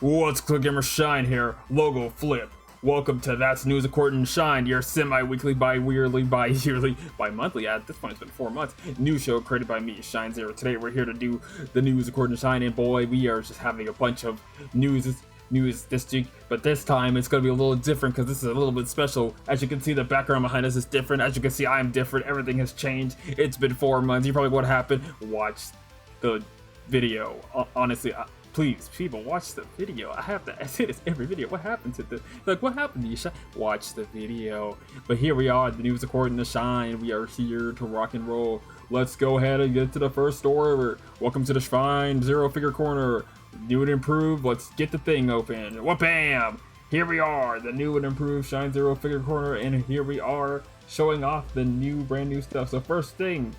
What's Click Gamer Shine here? Logo flip. Welcome to That's News According to Shine, your semi-weekly, bi-weekly, bi-yearly, bi-monthly, at this point it's been 4 months, news show created by me, Shine Zero. Today we're here to do the news according to Shine, and boy, we are just having a bunch of news this week, but this time it's going to be a little different because this is a little bit special. As you can see, the background behind us is different. As you can see, I'm different. Everything has changed. It's been 4 months. You probably what happened. Watch the video. Honestly, please, people, watch the video. I have to say this every video. What happened to the, like, what happened to you, Shine? Watch the video. But here we are, the news according to Shine. We are here to rock and roll. Let's go ahead and get to the first story. Welcome to the Shine Zero Figure Corner. New and improved. Let's get the thing open. Wha-bam! Here we are, the new and improved Shine Zero Figure Corner, and here we are showing off the new, brand new stuff. So first thing,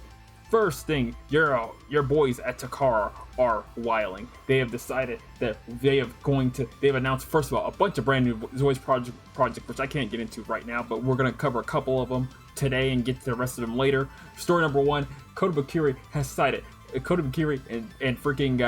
your boys at Takara are wiling. They have decided that they've announced, first of all, a bunch of brand new Zoids project, which I can't get into right now, but we're gonna cover a couple of them today and get to the rest of them later. Story number one, Kotobukiri has decided. Kotobukiri and freaking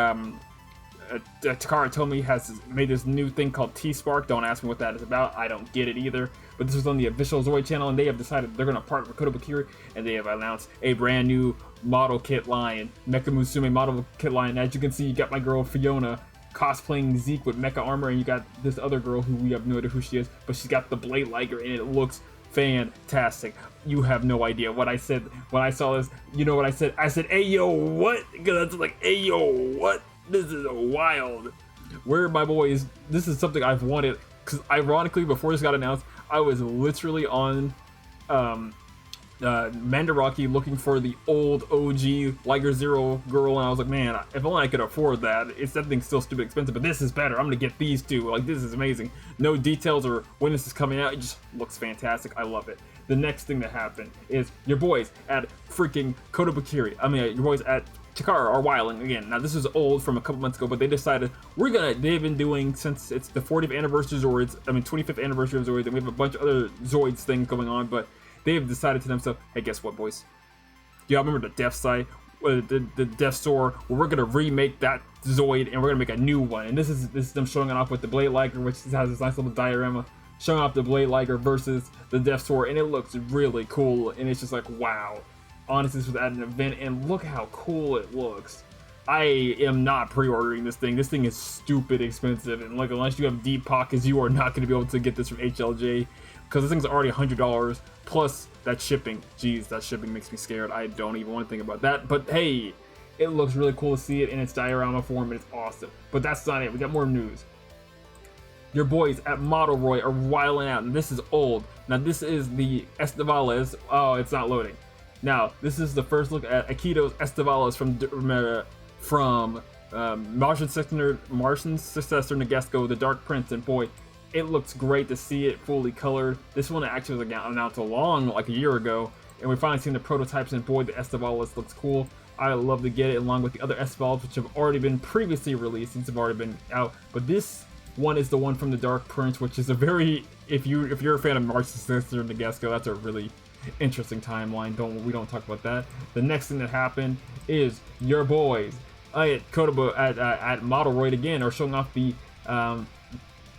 Takara Tomy has made this new thing called T-Spark. Don't ask me what that is about. I don't get it either. But this was on the official Zoid channel, and they have decided they're going to partner with Kotobukiri, and they have announced a brand new model kit line, Mecha Musume model kit line. As you can see, you got my girl Fiona cosplaying Zeke with mecha armor, and you got this other girl who we have no idea who she is, but she's got the blade liger, and it looks fantastic. You have no idea what I said when I saw this. You know what I said? I said, "Hey yo, what?" Because that's like, "Hey yo, what?" This is wild. Where my boys, this is something I've wanted, because ironically, before this got announced, I was literally on Mandarake looking for the old OG Liger Zero girl, and I was like, man, if only I could afford that. That thing's still stupid expensive, but this is better. I'm gonna get these two. Like, this is amazing. No details or when this is coming out. It just looks fantastic. I love it. The next thing that happened is your boys at freaking Kotobukiri. your boys at Takara are wiling again. Now this is old from a couple months ago, but they decided they've been doing, since it's the 40th anniversary Zoids, 25th anniversary of Zoids, and we have a bunch of other Zoids things going on, but they have decided to themselves, hey, guess what, boys? Y'all remember the Death site, the Death Store? Well, we're gonna remake that Zoid, and we're gonna make a new one. And this is them showing it off with the Blade Liger, which has this nice little diorama showing off the Blade Liger versus the Death Store, and it looks really cool, and it's just like, wow. Honestly, this was at an event, and look how cool it looks. I am not pre-ordering this thing. This thing is stupid expensive, and like, unless you have deep pockets, you are not going to be able to get this from HLJ, because this thing's already $100 plus that shipping. Jeez, that shipping makes me scared. I don't even want to think about that. But hey, it looks really cool to see it in its diorama form, and it's awesome. But that's not it. We got more news. Your boys at Model Roy are wiling out, and this is old. Now this is the Estevales. Oh, it's not loading. Now, this is the first look at Akito's Estevales from Martian successor Nagesco, the Dark Prince, and boy, it looks great to see it fully colored. This one actually was announced like a year ago, and we've finally seen the prototypes, and boy, the Estevales looks cool. I love to get it along with the other Estevales, which have already been previously released, since have already been out. But this one is the one from the Dark Prince, which is a very, if you're a fan of Martian successor Nagesco, that's a really interesting timeline. We don't talk about that. The next thing that happened is your boys at Model Roid again are showing off the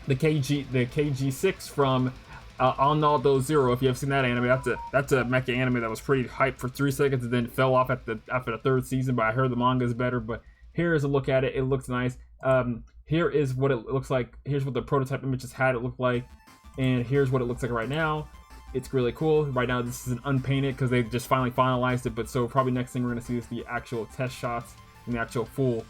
KG6 from Arnaldo Zero. If you have seen that anime, that's a mecha anime that was pretty hyped for 3 seconds and then fell off after the third season. But I heard the manga is better. But here is a look at it. It looks nice. Here is what it looks like. Here's what the prototype images had it look like, and here's what it looks like right now. It's really cool. Right now, this is an unpainted because they just finally finalized it. But so probably next thing we're going to see is the actual test shots and the actual full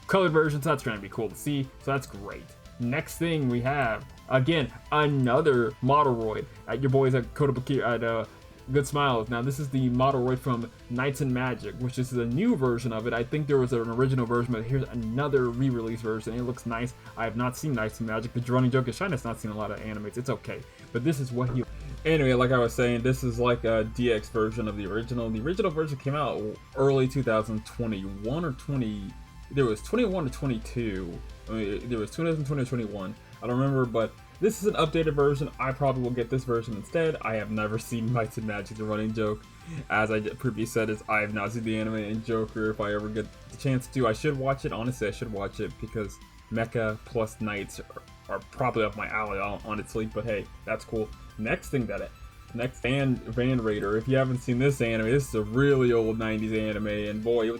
colored version. So that's going to be cool to see. So that's great. Next thing we have, again, another Model Roid at your boys at Kotobukiri at Good Smiles. Now this is the Model Roid from Knights and Magic, which is a new version of it. I think there was an original version, but here's another re-release version. It looks nice. I have not seen Knights and Magic. The running joke is Shine has not seen a lot of animes. It's okay, but this is what he. Anyway, like I was saying, this is like a DX version of the original. The original version came out early 2021 or 20. There was 21 to 22. There was 2020 or 21. I don't remember, but this is an updated version. I probably will get this version instead. I have never seen Might and Magic, the running joke. As I previously said, is I have not seen the anime and Joker. If I ever get the chance to, I should watch it. Honestly, I should watch it because Mecha plus Knights are probably up my alley, honestly, but hey, that's cool. Next Van Raider. If you haven't seen this anime, this is a really old 90s anime, and boy,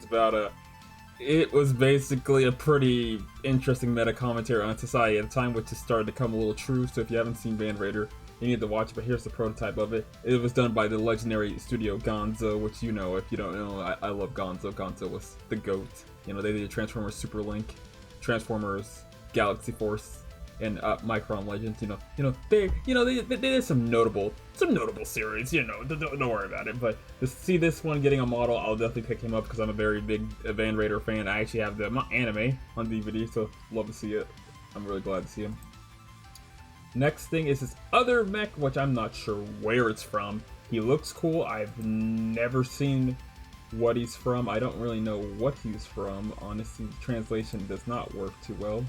it was basically a pretty interesting meta commentary on society at the time, which has started to come a little true. So if you haven't seen Van Raider, you need to watch it, but here's the prototype of it. It was done by the legendary studio Gonzo, which, you know, if you don't know, I love Gonzo. Gonzo was the GOAT. You know, they did Transformers Super Link, Transformers Galaxy Force, and Micron Legends. They did some notable series. Don't worry about it. But to see this one getting a model, I'll definitely pick him up because I'm a very big Van Raider fan. I actually have the anime on DVD, so love to see it. I'm really glad to see him. Next thing is this other mech, which I'm not sure where it's from. He looks cool. I've never seen what he's from. I don't really know what he's from. Honestly, the translation does not work too well.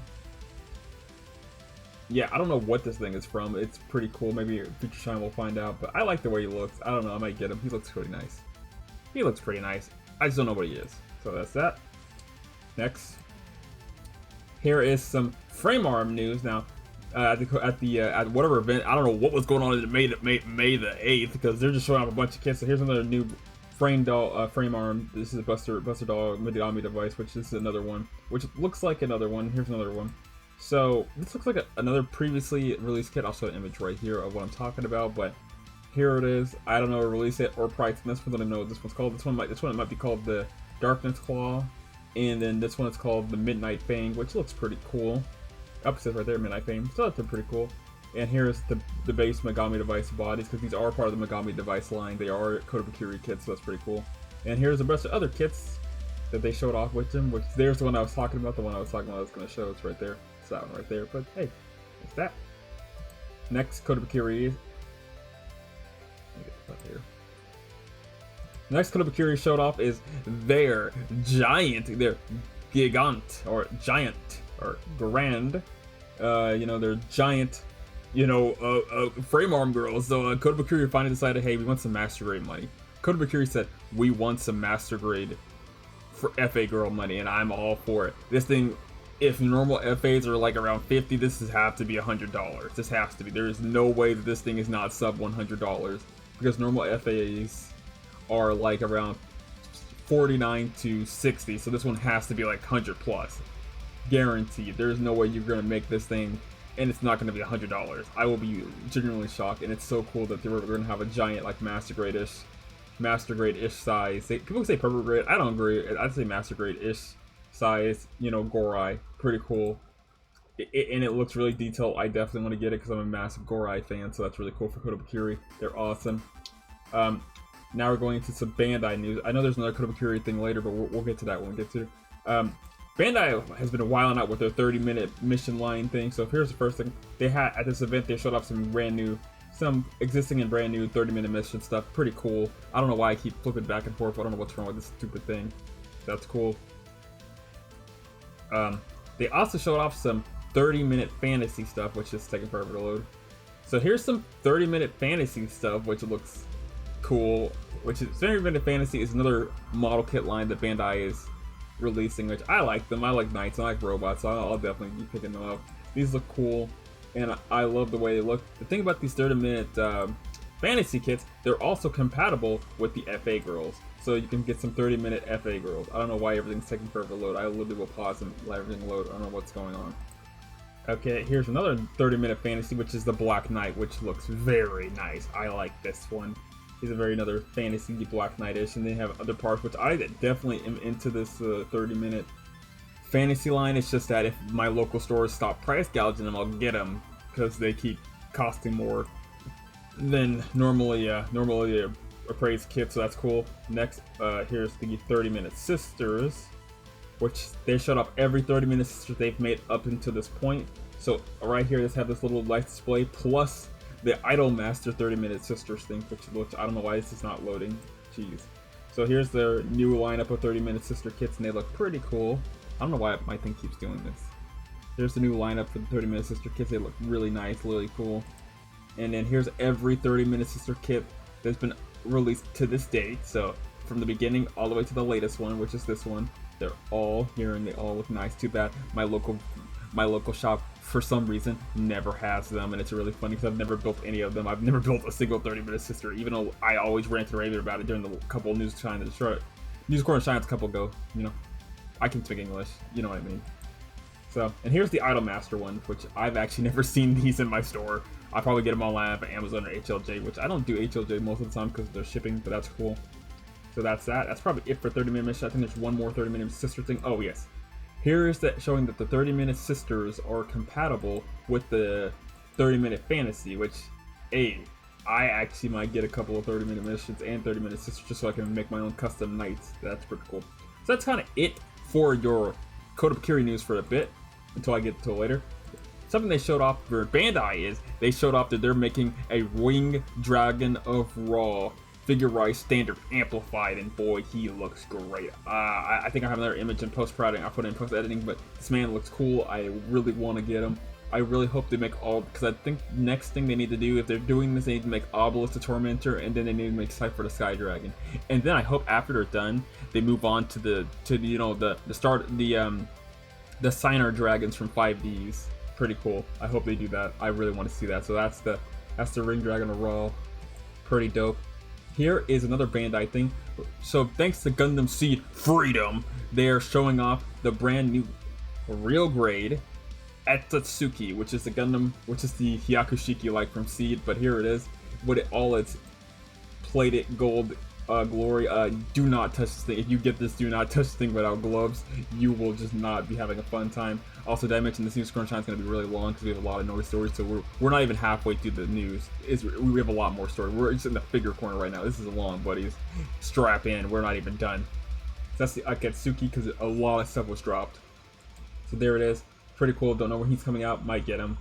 Yeah, I don't know what this thing is from. It's pretty cool. Maybe future time we'll find out. But I like the way he looks. I don't know. I might get him. He looks pretty nice. I just don't know what he is. So that's that. Next, here is some frame arm news. Now, at whatever event, I don't know what was going on in May the 8th, because they're just showing off a bunch of kits. So here's another new frame arm. This is a Buster Doll Megami device, which is another one, which looks like another one. Here's another one. So this looks like another previously released kit. I'll show an image right here of what I'm talking about, but here it is. I don't know a release it or price. And this one I don't know what this one's called. This one might be called the Darkness Claw, and then this one is called the Midnight Fang, which looks pretty cool. Up it says right there, Midnight Fang. So that's pretty cool. And here's the base Megami device bodies, because these are part of the Megami device line. They are Kodabukiri kits, so that's pretty cool. And here's a bunch of other kits that they showed off with them, which there's the one I was talking about. The one I was talking about I was going to show. It's right there. It's that one right there. But hey, it's that. Next Kodabukiri. Next Kodabukiri showed off is their Gigant, or Giant, or Grand. They're giant, frame arm girls. So Kodabukiri finally decided, hey, we want some master grade money. Kodabukiri said, we want some master grade for FA girl money, and I'm all for it. This thing, if normal FAs are like around 50, this has to be $100. This has to be. There is no way that this thing is not sub $100, because normal FAs are like around 49 to 60, so this one has to be like 100 plus. Guaranteed. There's no way you're gonna make this thing and it's not gonna be $100. I will be genuinely shocked, and it's so cool that we're gonna have a giant, like, master grade-ish size. People say purple grade. I don't agree. I'd say master grade-ish size. Gorai, pretty cool. And it looks really detailed. I definitely want to get it because I'm a massive Gorai fan, so that's really cool for Kodabukiri. They're awesome. Now we're going into some Bandai news. I know there's another Kodabukiri thing later, but we'll get to that when we get to it. Bandai has been wilding out with their 30-minute mission line thing. So here's the first thing. They had at this event, they showed off some existing and brand new 30-minute mission stuff. Pretty cool. I don't know why I keep flipping back and forth. I don't know what's wrong with this stupid thing. That's cool. They also showed off some 30-minute fantasy stuff, which is taking forever to load. So here's some 30-minute fantasy stuff, which looks cool. Which is 30-minute fantasy is another model kit line that Bandai is releasing, which I like them. I like knights, I like robots, so I'll definitely be picking them up. These look cool, and I love the way they look. The thing about these 30-minute fantasy kits, they're also compatible with the FA girls, so you can get some 30-minute FA girls. I don't know why everything's taking forever to load. I literally will pause and let everything load. I don't know what's going on. Okay, here's another 30-minute fantasy, which is the Black Knight, which looks very nice. I like this one. He's another fantasy Black Knight-ish, and they have other parts, which I definitely am into this 30-minute fantasy line. It's just that if my local stores stop price gouging them, I'll get them, because they keep costing more than normally appraised kits, so that's cool. Next, here's the 30-minute sisters, which they showed up every 30-minute sister they've made up until this point. So right here, let's have this little light display, plus the Idol Master 30-minute sisters thing, which I don't know why this is not loading. Jeez. So here's their new lineup of 30-minute sister kits, and they look pretty cool. I don't know why my thing keeps doing this. Here's the new lineup for the 30-minute sister kits. They look really nice, really cool. And then here's every 30-minute sister kit that's been released to this date. So from the beginning all the way to the latest one, which is this one. They're all here and they all look nice. Too bad my local my local shop, for some reason, never has them, and it's really funny because I've never built any of them. I've never built a single 30-minute sister, even though I always ranted raving about it during the couple of News Corner Shines a couple ago. You know, I can speak English, you know what I mean. So, and here's the Idolmaster one, which I've actually never seen these in my store. I probably get them online at Amazon or HLJ, which I don't do HLJ most of the time because they're shipping, but that's cool. So that's that. That's probably it for 30-minute mission. I think there's one more 30-minute sister thing. Oh, yes. Here is that showing that the 30-minute sisters are compatible with the 30-minute fantasy, which, hey, I actually might get a couple of 30-minute missions and 30-minute sisters just so I can make my own custom knights. That's pretty cool. So that's kind of it for your Code of Kiri news for a bit, until I get to it later. Something they showed off for Bandai is they showed off that they're making a Wing Dragon of Ra figure-rise standard amplified, and boy, he looks great. I think I have another image in post-production. I put it in post-editing, but this man looks cool. I really want to get him. I really hope they make all, because I think next thing they need to do, if they're doing this, they need to make Obelisk the Tormentor, and then they need to make Cypher the Sky Dragon. And then I hope after they're done, they move on to the Signer Dragons from 5Ds. Pretty cool. I hope they do that. I really want to see that. So that's the Ring Dragon of Raw. Pretty dope. Here is another Bandai thing. So thanks to Gundam Seed Freedom, they are showing off the brand new real grade Etatsuki, which is the Gundam, which is the Hyakushiki like from Seed, but here it is with all its plated gold glory. Do not touch this thing. If you get this, do not touch this thing without gloves. You will just not be having a fun time. Also, did I mention this news crunch time is going to be really long because we have a lot of noise stories, so we're not even halfway through the news. We have a lot more story. We're just in the figure corner right now. This is long, buddies. Strap in. We're not even done. So that's the Akatsuki because a lot of stuff was dropped. So there it is. Pretty cool. Don't know when he's coming out. Might get him,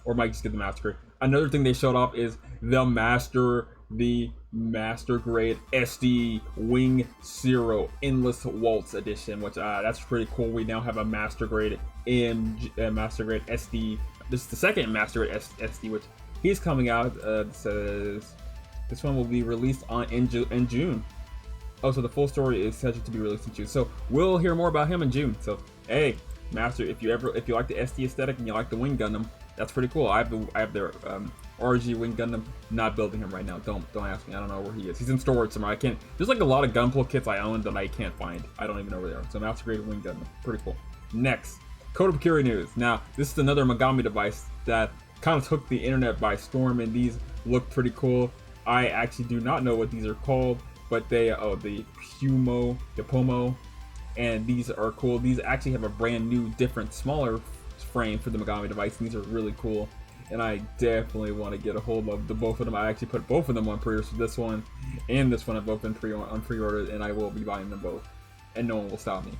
or might just get the master grade. Another thing they showed off is the master grade SD Wing Zero Endless Waltz edition, which that's pretty cool. We now have a master grade master grade SD. This is the second master grade SD, which he's coming out. Says this one will be released in June. Oh, so the full story is scheduled to be released in June. So we'll hear more about him in June. So hey, master, if you like the SD aesthetic and you like the Wing Gundam, that's pretty cool. I have their RG Wing Gundam. Not building him right now. Don't ask me. I don't know where he is. He's in storage somewhere. I can't. There's like a lot of Gunpla kits I own that I can't find. I don't even know where they are. So master grade Wing Gundam. Pretty cool. Next, Code of Kiri news. Now this is another Megami device that kind of took the internet by storm, and these look pretty cool. I actually do not know what these are called, but they the Pomo, and these are cool. These actually have a brand new, different, smaller frame for the Megami device, and these are really cool. And I definitely want to get a hold of both of them. I actually put both of them on pre-order, so this one and this one have both been on pre-order, and I will be buying them both, and no one will stop me.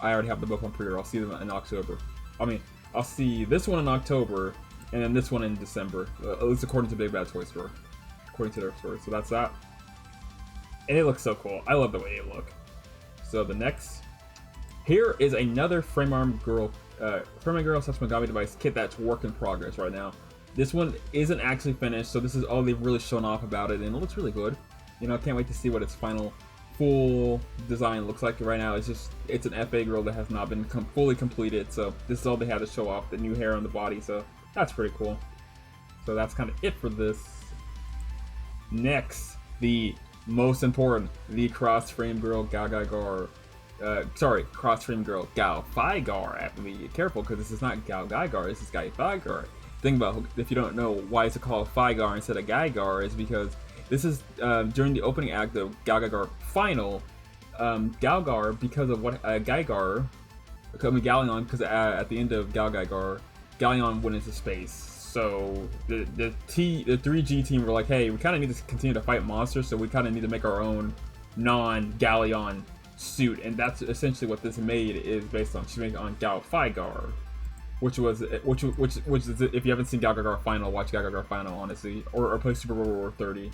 I already have them both on pre-order. I'll see them in October. I mean, I'll see this one in October, and then this one in December. At least according to Big Bad Toy Store, according to their story. So that's that. And it looks so cool. I love the way it looks. So the next, here is another Frame Arm Girl such Megami device kit that's work in progress right now. This one isn't actually finished, so this is all they've really shown off about it, and it looks really good. You know, I can't wait to see what its final full design looks like. Right now it's an FA girl that has not been fully completed, so this is all they had to show off, the new hair on the body, so that's pretty cool. So that's kind of it for this. Next, the most important, the cross frame girl cross frame girl Gal Figar. I have to be careful because this is not Gal Gaigar, this is Gai Figar. Think about, if you don't know why it's called Figar instead of Gaigar, is because this is during the opening act of Gal Gaigar Final. Galgar, because of what Gaigar, Galleon, because at the end of Gal Gaigar, Galleon went into space. So the 3G team were like, hey, we kind of need to continue to fight monsters, so we kind of need to make our own non-Galleon suit, and that's essentially what this made is based on. She made it on Gal Figar, which is, if you haven't seen Gal Gaigar Final, watch Gal Gaigar Final, honestly, or play Super World War 30.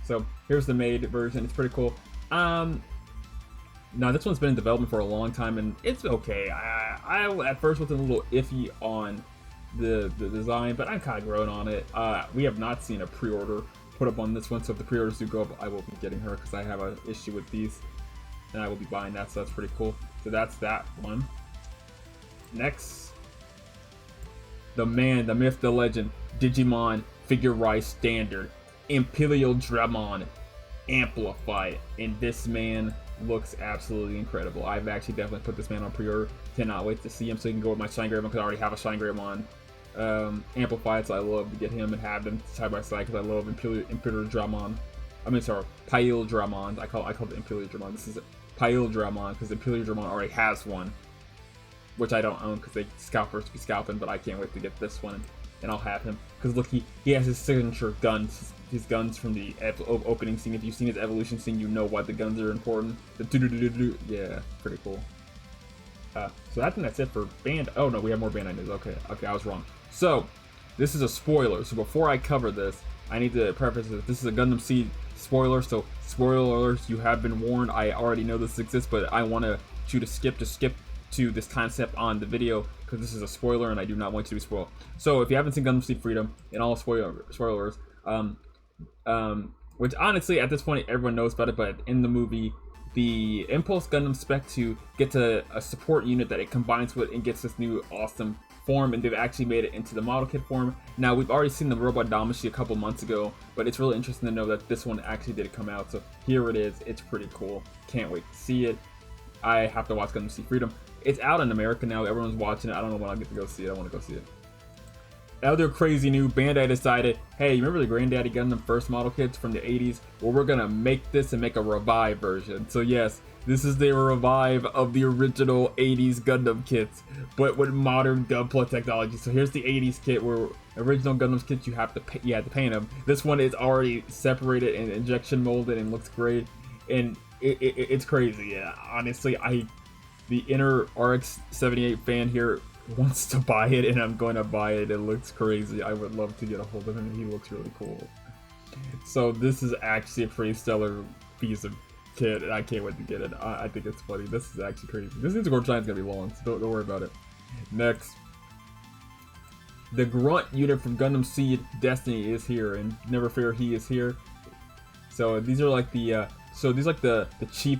So here's the made version. It's pretty cool. Now this one's been in development for a long time, and it's okay. I at first was a little iffy on the design, but I'm kind of grown on it. We have not seen a pre-order put up on this one, so if the pre-orders do go up, I will be getting her because I have an issue with these, and I will be buying that, so that's pretty cool. So that's that one. Next, the man, the myth, the legend, Digimon Figure Rise Standard, Imperial Dramon Amplified, and this man looks absolutely incredible. I've actually definitely put this man on pre-order. Cannot wait to see him so you can go with my Shine Greymon because I already have a Shine Greymon amplified, so I love to get him and have them side by side because I love Imperial Dramon. I mean, sorry, Pyle Dramon. I call it Imperial Dramon. This is Pyle Dramon because Imperial Dramon already has one, which I don't own because they scalp first to be scalping, but I can't wait to get this one and I'll have him because look, he has his signature guns. His guns from the opening scene. If you've seen his evolution scene, you know why the guns are important. The doo-doo-doo-doo-doo. Yeah, pretty cool. So I think that's it for Band. Oh no, we have more Bandai news. Okay, I was wrong. So this is a spoiler. So before I cover this, I need to preface this. This is a Gundam Seed spoiler. So spoiler alerts, you have been warned. I already know this exists, but I want you to skip to this concept on the video because this is a spoiler and I do not want you to be spoiled. So if you haven't seen Gundam Seed Freedom and all spoilers, which honestly at this point everyone knows about it, but in the movie the Impulse Gundam spec to get to a support unit that it combines with and gets this new awesome form, and they've actually made it into the model kit form. Now we've already seen the robot Damashi a couple months ago, but it's really interesting to know that this one actually did come out, so here it is. It's pretty cool. Can't wait to see it. I have to watch Gundam Seed Freedom. It's out in America now, everyone's watching it. I don't know when I'll get to go see it. I want to go see it. Other crazy new, Bandai decided, hey, you remember the Granddaddy Gundam first model kits from the 80s? Well, we're gonna make this and make a revive version. So yes, this is the revive of the original 80s Gundam kits, but with modern Gunpla technology. So here's the 80s kit where original Gundam kits you had to paint them. This one is already separated and injection molded and looks great, and it's crazy. Yeah, honestly, the inner RX-78 fan here wants to buy it, and I'm going to buy it. It looks crazy. I would love to get a hold of him. He looks really cool. So this is actually a pretty stellar piece of kit, and I can't wait to get it. I think it's funny. This is actually crazy. This Instagram Shine's gonna be long, so don't worry about it. Next, the Grunt unit from Gundam Seed Destiny is here, and never fear, he is here. So these are like the cheap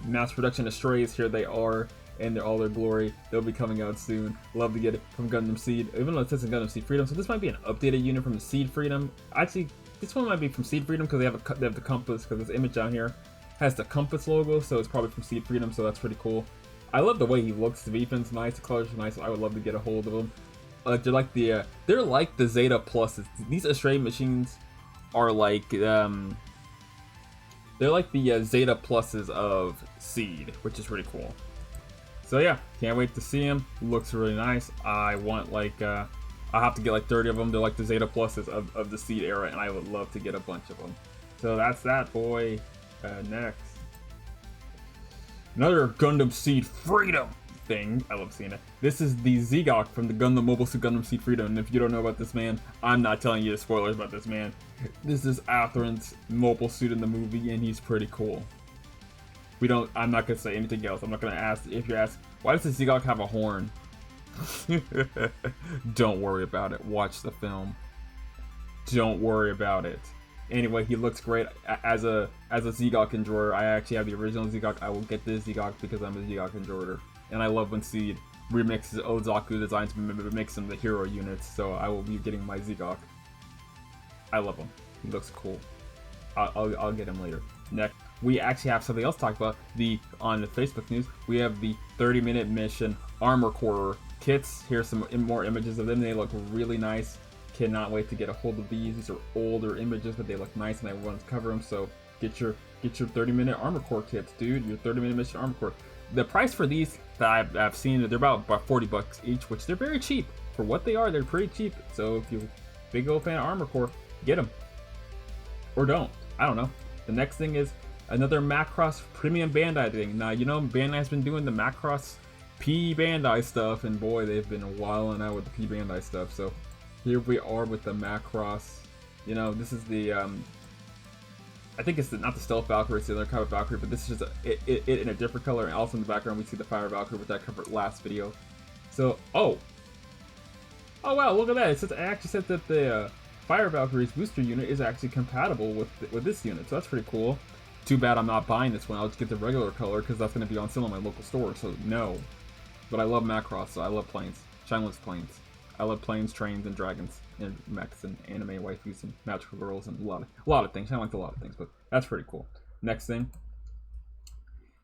mass production Astrays. Here they are. And they're all their glory. They'll be coming out soon. Love to get it from Gundam Seed, even though it says in Gundam Seed Freedom. So this might be an updated unit from the Seed Freedom. Actually, this one might be from Seed Freedom because they have the compass. Because this image down here has the compass logo, so it's probably from Seed Freedom. So that's pretty cool. I love the way he looks. The V-fin's nice. The colors are nice. So I would love to get a hold of them. They're like the Zeta Pluses. These Astray machines are like they're like the Zeta Pluses of Seed, which is pretty cool. So yeah, can't wait to see him. Looks really nice. I want I'll have to get like 30 of them. They're like the Zeta Pluses of the Seed era, and I would love to get a bunch of them. So that's that, boy. Next, another Gundam Seed Freedom thing. I love seeing it. This is the Zigok from the Gundam Mobile Suit Gundam Seed Freedom. And if you don't know about this man, I'm not telling you the spoilers about this man. This is Atheron's mobile suit in the movie, and he's pretty cool. I'm not gonna say anything else. I'm not gonna ask if you ask, why does the Zigok have a horn? Don't worry about it. Watch the film. Don't worry about it. Anyway, he looks great as a Zigok enjoyer. I actually have the original Zigok. I will get this Zigok because I'm a Zigok enjoyer, and I love when Seed remixes Ozaku designs to mix them the hero units. So I will be getting my Zigok. I love him. He looks cool. I'll get him later. Next, we actually have something else to talk about. On the Facebook news, we have the 30-minute mission Armor Core kits. Here's some more images of them. They look really nice. Cannot wait to get a hold of these. These are older images, but they look nice, and I want to cover them. So get your 30-minute Armor Core kits, dude. Your 30-minute mission Armor Core. The price for these that I've seen, they're about $40 each, which they're very cheap for what they are. They're pretty cheap. So if you're a big old fan of Armor Core, get them or don't. I don't know. The next thing is another Macross Premium Bandai thing. Now, you know, Bandai's been doing the Macross P Bandai stuff, and boy, they've been wilding out with the P Bandai stuff. So here we are with the Macross. You know, this is the I think it's not the Stealth Valkyrie, it's the other cover Valkyrie, but this is just it in a different color, and also in the background we see the Fire Valkyrie, which I covered last video. So, oh wow, look at that! It actually said that the Fire Valkyrie's booster unit is actually compatible with this unit, so that's pretty cool. Too bad I'm not buying this one. I'll just get the regular color because that's going to be on sale in my local store, so no. But I love Macross, so I love planes. Shineless planes. I love planes, trains, and dragons, and mechs, and anime waifus, and magical girls, and a lot of things. I liked a lot of things, but that's pretty cool. Next thing.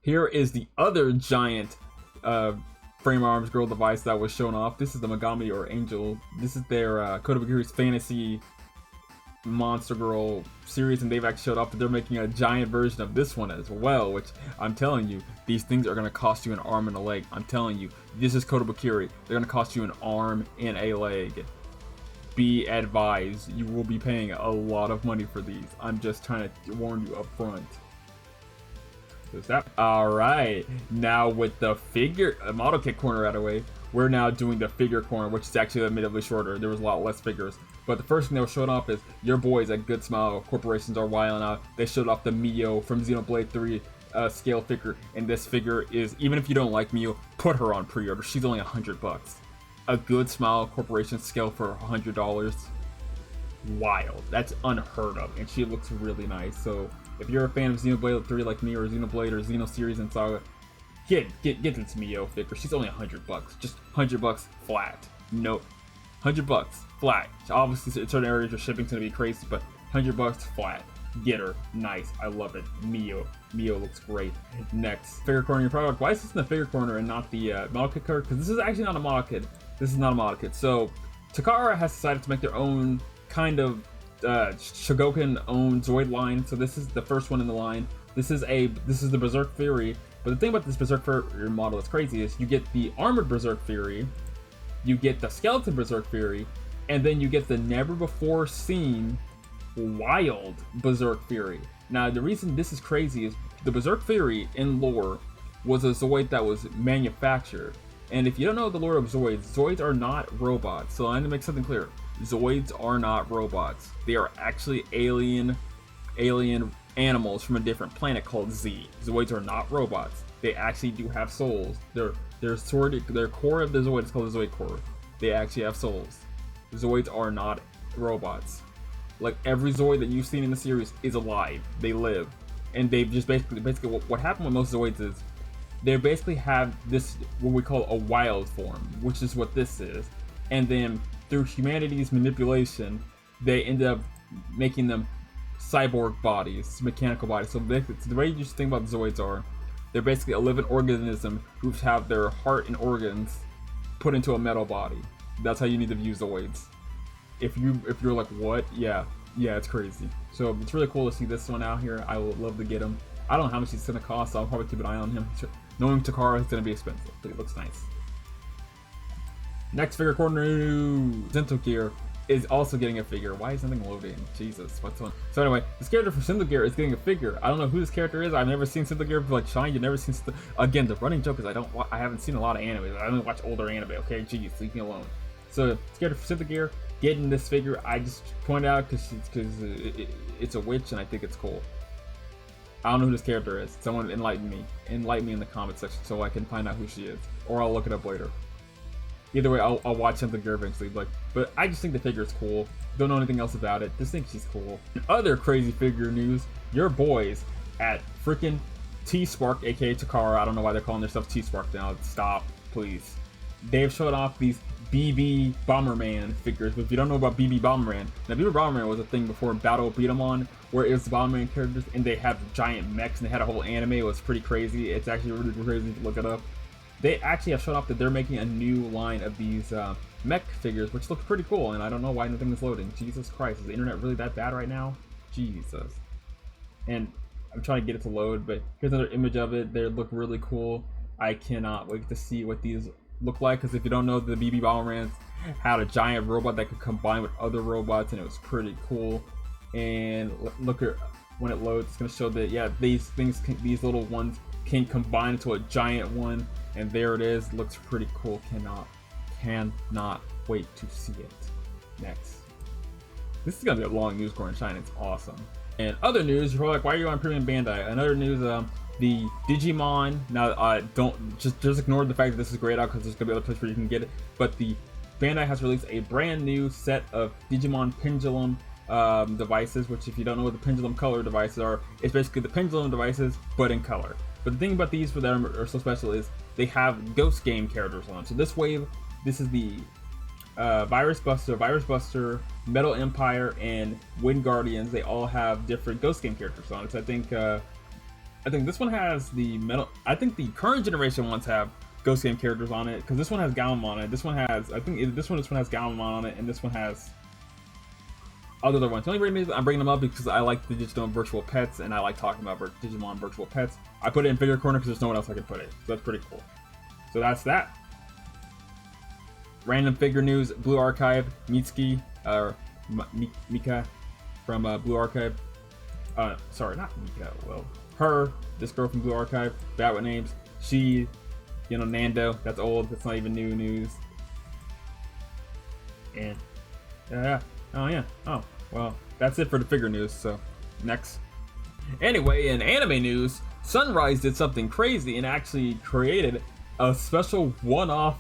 Here is the other giant frame arms girl device that was shown off. This is the Megami or Angel. This is their Kotobuki's fantasy monster girl series, and they've actually showed off that they're making a giant version of this one as well, which I'm telling you, these things are going to cost you an arm and a leg. I'm telling you, this is Kotobukiri. They're going to cost you an arm and a leg. Be advised, you will be paying a lot of money for these. I'm just trying to warn you up front. Alright, now with the figure model kit corner out of the way, we're now doing the figure corner, which is actually admittedly shorter. There was a lot less figures. But the first thing they were showing off is your boys at Good Smile Corporations are wilding out. They showed off the Mio from Xenoblade 3 scale figure, and this figure is, even if you don't like Mio, put her on pre-order. She's only $100. A Good Smile Corporation scale for $100. Wild. That's unheard of, and she looks really nice. So if you're a fan of Xenoblade 3 like me, or Xenoblade or Xeno series and Saga, get this Mio figure. She's only $100. Just $100 flat. No, $100 flat. Obviously, in certain areas your shipping's gonna be crazy, but $100 flat. Get her. Nice. I love it. Mio looks great. Next, figure corner. You're probably like, why is this in the figure corner and not the model kit card? Because this is actually not a model kit. This is not a model kit. So Takara has decided to make their own kind of Shogoken owned Zoid line. So this is the first one in the line. This is the Berserk Fury. But the thing about this Berserk Fury model that's crazy is you get the armored Berserk Fury, you get the skeleton Berserk Fury, and then you get the never before seen wild Berserk Fury. Now the reason this is crazy is the Berserk Fury in lore was a Zoid that was manufactured. And if you don't know the lore of Zoids, Zoids are not robots. So I need to make something clear. Zoids are not robots. They are actually alien animals from a different planet called Z. Zoids are not robots. They actually do have souls. Their core of the Zoid is called the Zoid core. They actually have souls. Zoids are not robots. Like every Zoid that you've seen in the series is alive. They live, and they've just basically what happened with most Zoids is they basically have this what we call a wild form, which is what this is, and then through humanity's manipulation, they end up making them cyborg bodies, mechanical bodies. So the way you just think about Zoids are, they're basically a living organism who have their heart and organs put into a metal body. That's how you need to view Zoids. If you're like, what? Yeah, it's crazy. So it's really cool to see this one out here. I would love to get him. I don't know how much he's gonna cost, so I'll probably keep an eye on him. Knowing Takara, it's gonna be expensive, but it looks nice. Next figure corner, Zento Gear is also getting a figure. Why is something loading? Jesus, what's on? So anyway, this character for Zento Gear is getting a figure. I don't know who this character is. I've never seen Zento Gear like shine. You've never seen. Again, the running joke is I haven't seen a lot of anime. I only watch older anime. Okay, geez, leave me alone. So this character for Zento Gear getting this figure, I just point out because it's a witch and I think it's cool. I don't know who this character is. Someone enlighten me in the comment section so I can find out who she is, or I'll look it up later. Either way, I'll watch Zento Gear eventually. But I just think the figure is cool. Don't know anything else about it. Just think she's cool. In other crazy figure news, your boys at freaking T-Spark, aka Takara. I don't know why they're calling themselves T-Spark now. Stop, please. They've showed off these BB Bomberman figures. But if you don't know about BB Bomberman, now BB Bomberman was a thing before Battle Beat 'em On, where it was the Bomberman characters and they have giant mechs and they had a whole anime. It was pretty crazy. It's actually really crazy to look it up. They actually have shown off that they're making a new line of these mech figures, which look pretty cool, and I don't know why nothing is loading. Jesus Christ, is the internet really that bad right now? Jesus. And I'm trying to get it to load, but here's another image of it. They look really cool. I cannot wait to see what these look like, because if you don't know, the BB Bombermans had a giant robot that could combine with other robots, and it was pretty cool. And look at when it loads, it's going to show that, yeah, these little ones can combine into a giant one. And there it is. Looks pretty cool. Cannot wait to see it. Next. This is gonna be a long news corner in China. It's awesome. And other news, you're probably like, why are you on Premium Bandai? Another news, the Digimon. Now, don't just ignore the fact that this is grayed out because there's gonna be other places where you can get it. But the Bandai has released a brand new set of Digimon Pendulum devices. Which, if you don't know what the Pendulum color devices are, it's basically the Pendulum devices but in color. But the thing about these for them are so special is they have Ghost Game characters on. So this wave, this is the Virus Buster, Metal Empire, and Wind Guardians. They all have different Ghost Game characters on it. So I think this one has the metal. I think the current generation ones have Ghost Game characters on it because this one has Gundam on it. This one has, I think this one has Gundam on it, and this one has other ones. The only reason I'm bringing them up because I like the Digimon virtual pets, and I like talking about Digimon virtual pets. I put it in Figure Corner because there's no one else I can put it. So that's pretty cool. So that's that. Random figure news: Blue Archive, Mitsuki, or Mecha from Blue Archive. Sorry, not Mecha. Well, her, this girl from Blue Archive, bad with names. She, Nando. That's old. That's not even new news. And yeah. Oh yeah. Oh well, that's it for the figure news. So next. Anyway, in anime news, Sunrise did something crazy and actually created a special one-off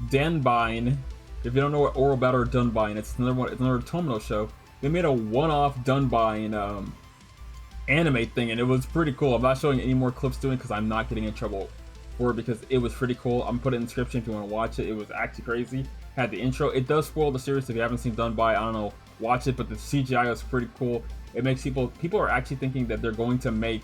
Danbine. If you don't know what Oral Battle or Dunbine, it's another Tomino show. They made a one-off Dunbine anime thing, and it was pretty cool. I'm not showing any more clips doing because I'm not getting in trouble for it because it was pretty cool. I'm putting it in the description if you want to watch it. It was actually crazy. Had the intro. It does spoil the series if you haven't seen Dunbine. I don't know, watch it, but the CGI was pretty cool. It makes people are actually thinking that they're going to make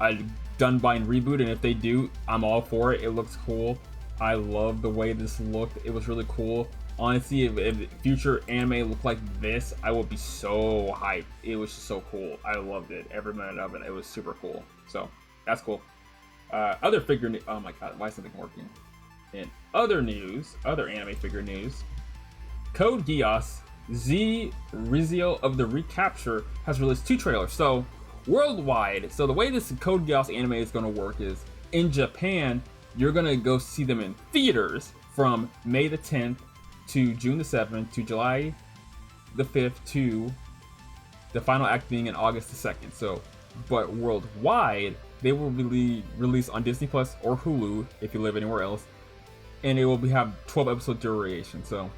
a Dunbine reboot, and if they do, I'm all for it. It looks cool. I love the way this looked. It was really cool. Honestly, if future anime looked like this, I would be so hyped. It was just so cool. I loved it. Every minute of it. It was super cool. So, that's cool. Other figure news. Oh my god, why is something working? In other news, other anime figure news, Code Geass Z Rizio of the Recapture has released 2 trailers. So, worldwide, so the way this Code Geass anime is going to work is, in Japan, you're going to go see them in theaters from May the 10th to June the 7th to July the 5th to the final act being in August the 2nd. So, but worldwide, they will be released on Disney Plus or Hulu if you live anywhere else, and it will have 12 episode duration. So,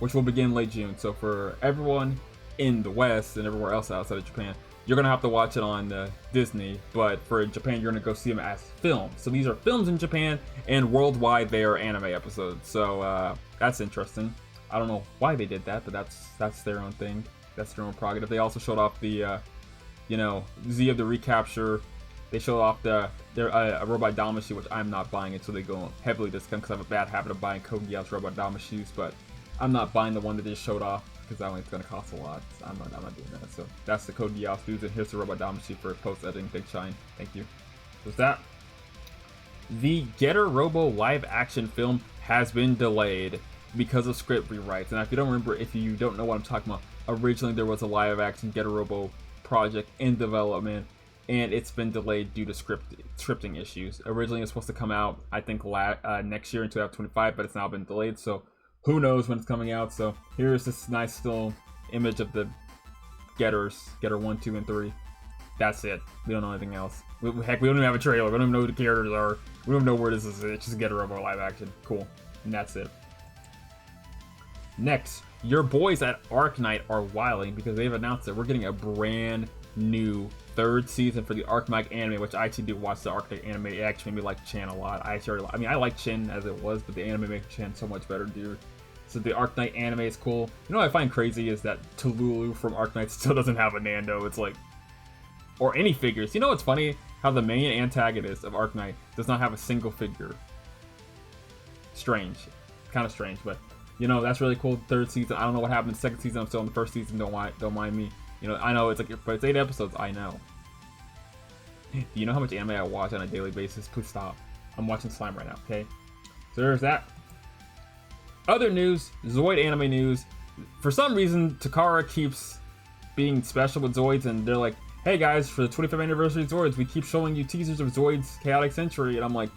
which will begin late June. So for everyone in the West and everywhere else outside of Japan, you're gonna have to watch it on Disney. But for Japan, you're gonna go see them as films. So these are films in Japan, and worldwide they are anime episodes. So that's interesting. I don't know why they did that, but that's their own thing. That's their own prerogative. They also showed off the, Z of the Recapture. They showed off their Robot Damashi, which I'm not buying it, so they go heavily discount because I have a bad habit of buying Code Geass Robot Damashis, but I'm not buying the one that they showed off because that one's going to cost a lot. So I'm not doing that. So that's the Code Geass news, and here's the Robot Damashi for post-editing Big Shine. Thank you. What's that? The Getter Robo live-action film has been delayed because of script rewrites. And if you don't know what I'm talking about, originally there was a live-action Getter Robo project in development, and it's been delayed due to scripting issues. Originally, it was supposed to come out, I think, next year in 2025, but it's now been delayed. So who knows when it's coming out. So here's this nice still image of the Getters, Getter 1, 2, and 3. That's it. We don't know anything else. Heck, we don't even have a trailer. We don't even know who the characters are. We don't know where this is. It's just Getter Robo live action. Cool. And that's it. Next, your boys at Arknight are wilding because they've announced that we're getting a brand new 3rd season for the Arknight anime, which I actually do watch the Arknight anime. It actually made me like Chan a lot. I like Chin as it was, but the anime makes Chin so much better, dude. So the Arknight anime is cool. You know what I find crazy is that Tululu from Arknight still doesn't have a Nando. It's like, or any figures. You know what's funny? How the main antagonist of Arknight does not have a single figure. Strange. Kind of strange, but that's really cool. 3rd season. I don't know what happened in the 2nd season. I'm still in the 1st season. Don't mind me. I know it's like, but it's 8 episodes. I know. Do you know how much anime I watch on a daily basis? Please stop. I'm watching Slime right now, okay? So there's that. Other news, Zoid anime news. For some reason, Takara keeps being special with Zoids, and they're like, hey guys, for the 25th anniversary of Zoids, we keep showing you teasers of Zoids Chaotic Century. And I'm like,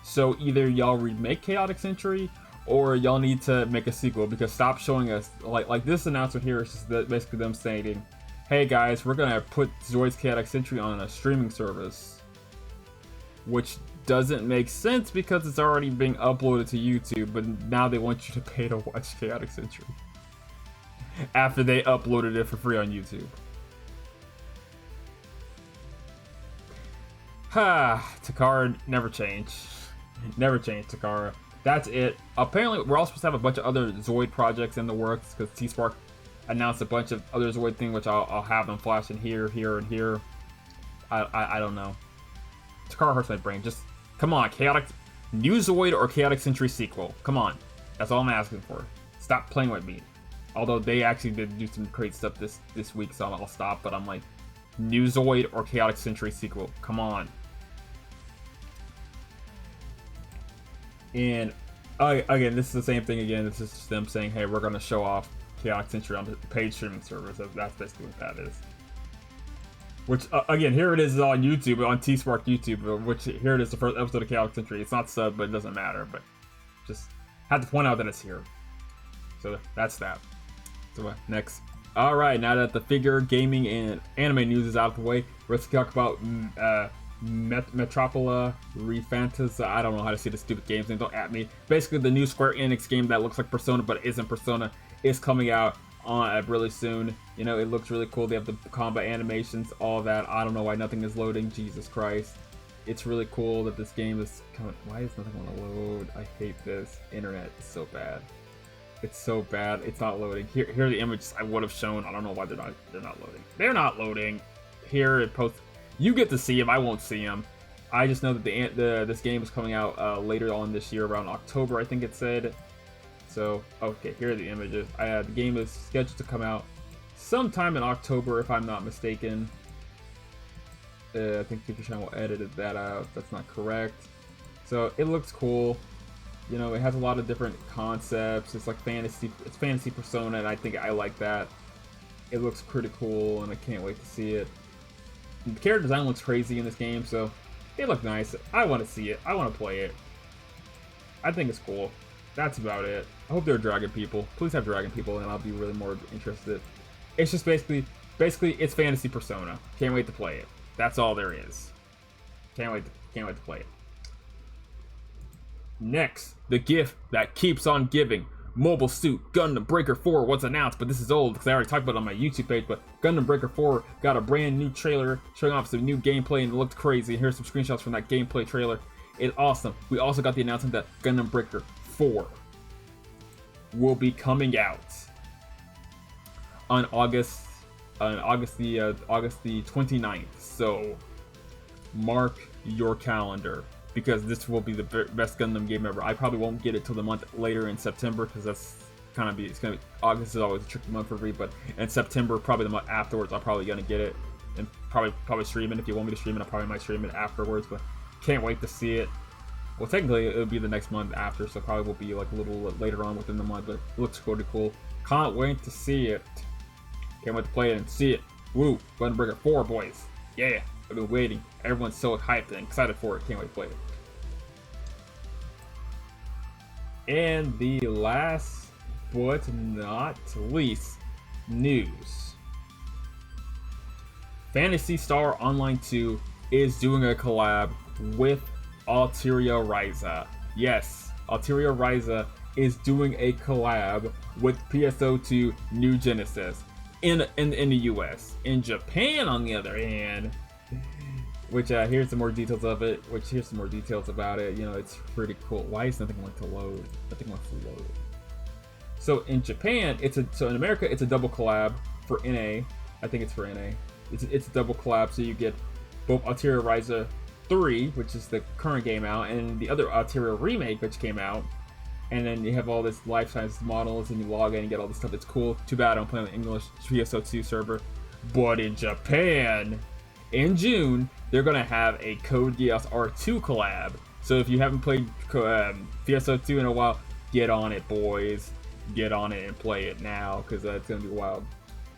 so either y'all remake Chaotic Century, or y'all need to make a sequel, because stop showing us, like this announcement here is just basically them saying, hey guys, we're gonna put Zoids Chaotic Century on a streaming service. Which doesn't make sense because it's already being uploaded to YouTube, but now they want you to pay to watch Chaotic Century. After they uploaded it for free on YouTube. Takara never changed. Never changed, Takara. that's it. Apparently, we're also supposed to have a bunch of other Zoid projects in the works because T-Spark announced a bunch of other Zoid things, which I'll have them flash in here, here, and here. I don't know. Takara hurts my brain. Just come on, Chaotic New Zoid or Chaotic Century sequel. Come on, that's all I'm asking for. Stop playing with me. Although they actually did do some great stuff this week, so I'll stop. But I'm like, New Zoid or Chaotic Century sequel. Come on. And again, this is the same thing again. This is just them saying, hey, we're going to show off Chaotic Century on the paid streaming servers. That's basically what that is. Which, again, here it is on YouTube, on T-Spark YouTube, which here it is, the first episode of Chaotic Century. It's not sub, but it doesn't matter. But just had to point out that it's here. So that's that. So next. Alright, now that the figure, gaming, and anime news is out of the way, let's talk about Metropola Refantas. I don't know how to say the stupid game's name, don't at me. Basically, the new Square Enix game that looks like Persona but isn't Persona is coming out on really soon. You know, it looks really cool. They have the combat animations, all that. I don't know why nothing is loading. Jesus Christ. It's really cool that this game is coming. Why is nothing going to load? I hate this. Internet is so bad. It's so bad. It's not loading. Here are the images I would have shown. I don't know why they're not loading. They're not loading. Here it posts. You get to see them. I won't see them. I just know that this game is coming out later on this year, around October, I think it said. So, okay, here are the images. The game is scheduled to come out sometime in October, if I'm not mistaken. I think Future Channel edited that out. That's not correct. So, it looks cool. You know, it has a lot of different concepts. It's like fantasy. It's fantasy Persona, and I think I like that. It looks pretty cool, and I can't wait to see it. The character design looks crazy in this game, so it looks nice. I want to see it. I want to play it. I think it's cool. That's about it. I hope there are dragon people. Please have dragon people, and I'll be really more interested. It's just basically it's fantasy Persona. Can't wait to play it. That's all there is. Can't wait to play it. Next, the gift that keeps on giving. Mobile Suit Gundam Breaker 4 was announced, but this is old because I already talked about it on my YouTube page. But Gundam Breaker 4 got a brand new trailer showing off some new gameplay, and it looked crazy. Here's some screenshots from that gameplay trailer. It's awesome. We also got the announcement that Gundam Breaker 4 will be coming out on August the 29th. So mark your calendar, because this will be the best Gundam game ever. I probably won't get it till the month later in September, because it's gonna be August is always a tricky month for me, but in September, probably the month afterwards, I'm probably gonna get it and probably stream it. If you want me to stream it, I probably might stream it afterwards, but can't wait to see it. Well, technically it'll be the next month after, so probably will be like a little later on within the month, but it looks pretty cool. Can't wait to see it. Can't wait to play it and see it. Woo! Gundam Breaker 4, boys. Yeah, I've been waiting. Everyone's so hyped and excited for it. Can't wait to play it. And the last but not least news. Phantasy Star Online 2 is doing a collab with Alteria Ryza. Yes, Alteria Ryza is doing a collab with PSO2 New Genesis in the US. In Japan, on the other hand, which here's some more details of it. Here's some more details about it. You know, it's pretty cool. Why is nothing want to load? Nothing wants to load. So in Japan, so in America, it's a double collab for NA. I think it's for NA. It's a double collab, so you get both Alteria Ryza 3, which is the current game out, and the other Alteria remake, which came out. And then you have all this life science models, and you log in and get all this stuff. It's cool. Too bad I don't play on the English PSO2 server. But in Japan, in June, they're going to have a Code Geass R2 collab. So if you haven't played PSO2 in a while, get on it, boys. Get on it and play it now, because that's going to be wild.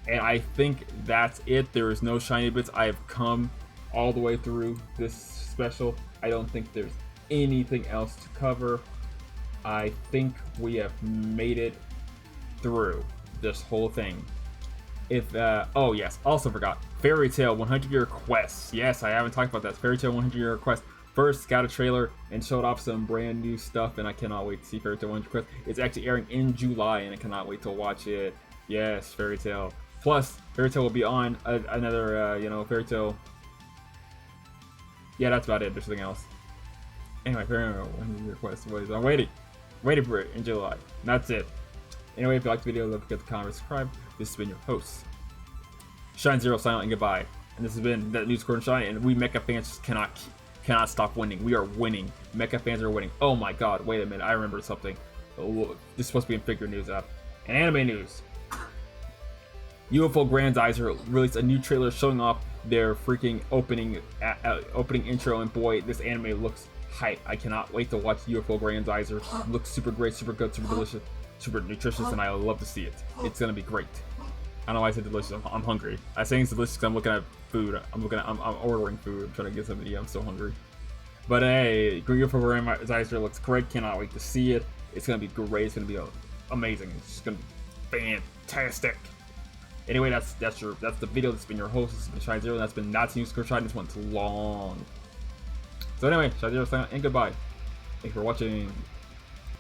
And I think that's it. There is no shiny bits. I have come all the way through this special. I don't think there's anything else to cover. I think we have made it through this whole thing. Oh yes, also forgot, Fairy Tail 100 Year Quest. Yes, I haven't talked about that. Fairy Tail 100 Year Quest first got a trailer and showed off some brand new stuff, and I cannot wait to see Fairy Tail 100 Quest. It's actually airing in July, and I cannot wait to watch it. Yes, Fairy Tail. Plus, Fairy Tail will be on another, Fairy Tail. Yeah, that's about it. There's nothing else. Anyway, Fairy Tail 100 Year Quest. I'm waiting. waited for it in July. And that's it. Anyway, if you liked the video, don't forget to comment and subscribe. This has been your host, Shine Zero, silent and goodbye. And this has been that news Gordon Shine, and we Mecha fans just cannot stop winning. We are winning. Mecha fans are winning. Oh my god, wait a minute, I remember something. Oh, this is supposed to be in figure news app. And anime news. UFO Grandizer released a new trailer showing off their freaking opening intro, and boy, this anime looks hype. I cannot wait to watch UFO Grandizer. It looks super great, super good, super delicious, super nutritious, and I love to see it. It's gonna be great. I don't know why I said delicious. I'm hungry. I say it's delicious because I'm looking at food. I'm ordering food. I'm trying to get something to eat. I'm so hungry. But hey, UFO Grandizer looks great. Cannot wait to see it. It's gonna be great. It's gonna be amazing. It's just gonna be fantastic. Anyway, that's the video. That's been your host. This has been Shine Zero. That's been Not News Shine. This one's long. So anyway, Shine Zero, and goodbye. Thanks for watching.